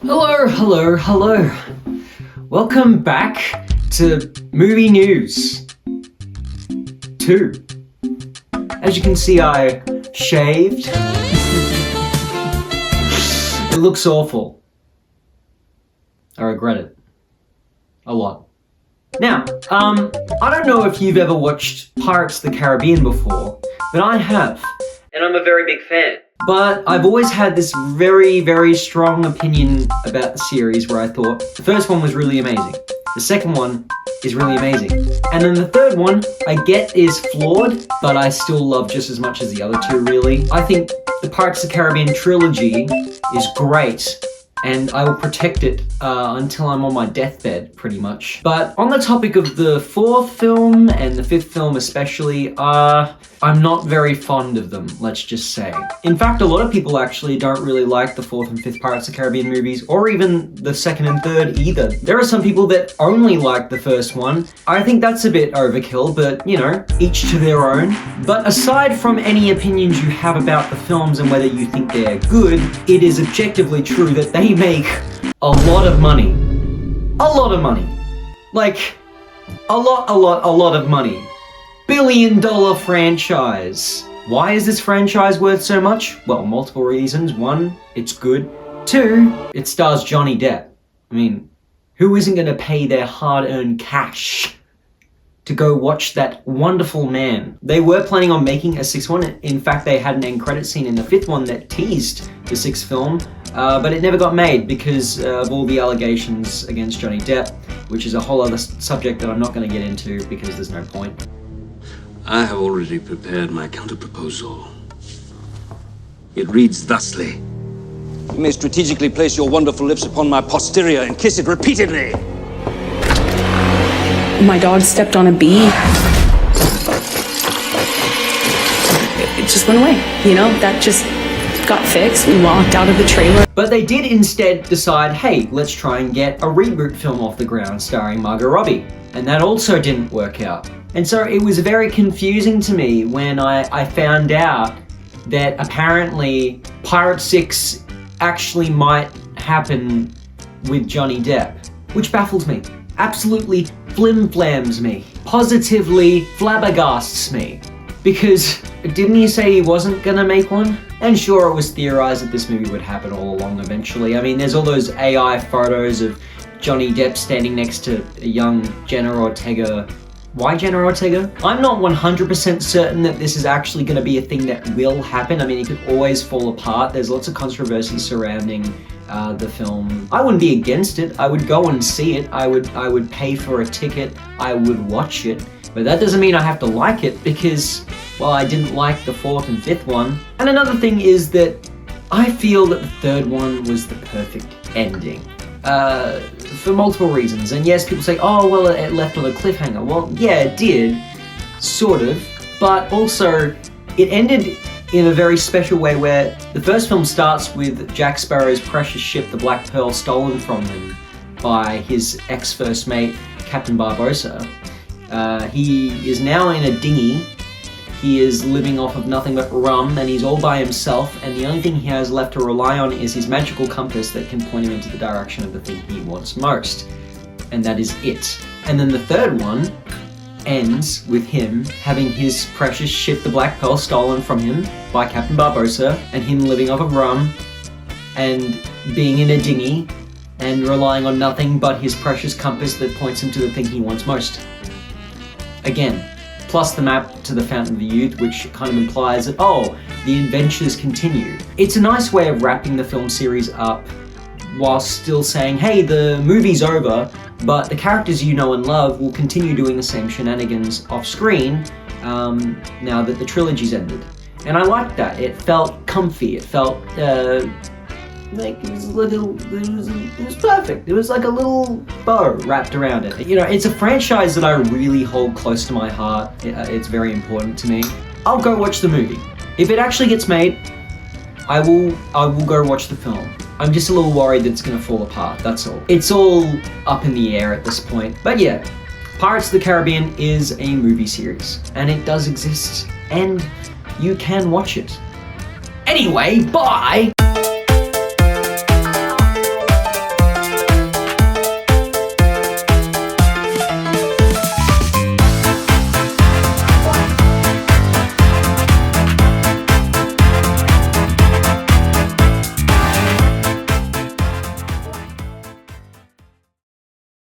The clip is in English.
Hello, hello, hello. Welcome back to Movie News 2. As you can see, I shaved. It looks awful. I regret it. A lot. Now, I don't know if you've ever watched Pirates of the Caribbean before, but I have. And I'm a very big fan. But I've always had this very, very strong opinion about the series where I thought the first one was really amazing. The second one is really amazing. And then the third one, I get is flawed, but I still love just as much as the other two, really. I think the Pirates of the Caribbean trilogy is great, and I will protect it until I'm on my deathbed, pretty much. But on the topic of the fourth film, and the fifth film especially, I'm not very fond of them, let's just say. In fact, a lot of people actually don't really like the fourth and fifth Pirates of the Caribbean movies, or even the second and third either. There are some people that only like the first one. I think that's a bit overkill, but you know, each to their own. But aside from any opinions you have about the films and whether you think they're good, it is objectively true that they make a lot of money. A lot of money. Like, a lot of money. Billion-dollar franchise. Why is this franchise worth so much? Well, multiple reasons. One, it's good. Two, it stars Johnny Depp. I mean, who isn't going to pay their hard-earned cash to go watch that wonderful man? They were planning on making a sixth one. In fact, they had an end credit scene in the fifth one that teased the sixth film, but it never got made because of all the allegations against Johnny Depp, which is a whole other subject that I'm not going to get into because there's no point. I have already prepared my counter-proposal. It reads thusly. You may strategically place your wonderful lips upon my posterior and kiss it repeatedly. My dog stepped on a bee. It just went away. You know, that just got fixed. We walked out of the trailer. But they did instead decide, hey, let's try and get a reboot film off the ground starring Margot Robbie. And that also didn't work out. And so it was very confusing to me when I found out that apparently Pirate 6 actually might happen with Johnny Depp, which baffles me. Absolutely flim-flams me. Positively flabbergasts me. Because didn't he say he wasn't gonna make one? And sure, it was theorized that this movie would happen all along eventually. I mean, there's all those AI photos of Johnny Depp standing next to a young Jenna Ortega. Why Jenna Ortega? I'm not 100% certain that this is actually going to be a thing that will happen. I mean, it could always fall apart. There's lots of controversy surrounding the film. I wouldn't be against it. I would go and see it. I would pay for a ticket. I would watch it. But that doesn't mean I have to like it because, well, I didn't like the fourth and fifth one. And another thing is that I feel that the third one was the perfect ending. For multiple reasons. And yes, people say, oh, well, it left on a cliffhanger. Well, yeah, it did, sort of. But also, it ended in a very special way where the first film starts with Jack Sparrow's precious ship, the Black Pearl, stolen from him by his ex-first mate, Captain Barbossa. He is now in a dinghy. He is living off of nothing but rum, and he's all by himself, and the only thing he has left to rely on is his magical compass that can point him into the direction of the thing he wants most. And that is it. And then the third one ends with him having his precious ship, the Black Pearl, stolen from him by Captain Barbossa, and him living off of rum, and being in a dinghy, and relying on nothing but his precious compass that points him to the thing he wants most. Again, plus the map to the Fountain of the Youth, which kind of implies that, oh, the adventures continue. It's a nice way of wrapping the film series up while still saying, hey, the movie's over, but the characters you know and love will continue doing the same shenanigans off screen now that the trilogy's ended. And I liked that. It felt comfy. It felt like it was perfect. It was like a little bow wrapped around it. You know, it's a franchise that I really hold close to my heart. It's very important to me. I'll go watch the movie. If it actually gets made, I will go watch the film. I'm just a little worried that it's gonna fall apart, that's all. It's all up in the air at this point. But yeah, Pirates of the Caribbean is a movie series, and it does exist, and you can watch it. Anyway, bye!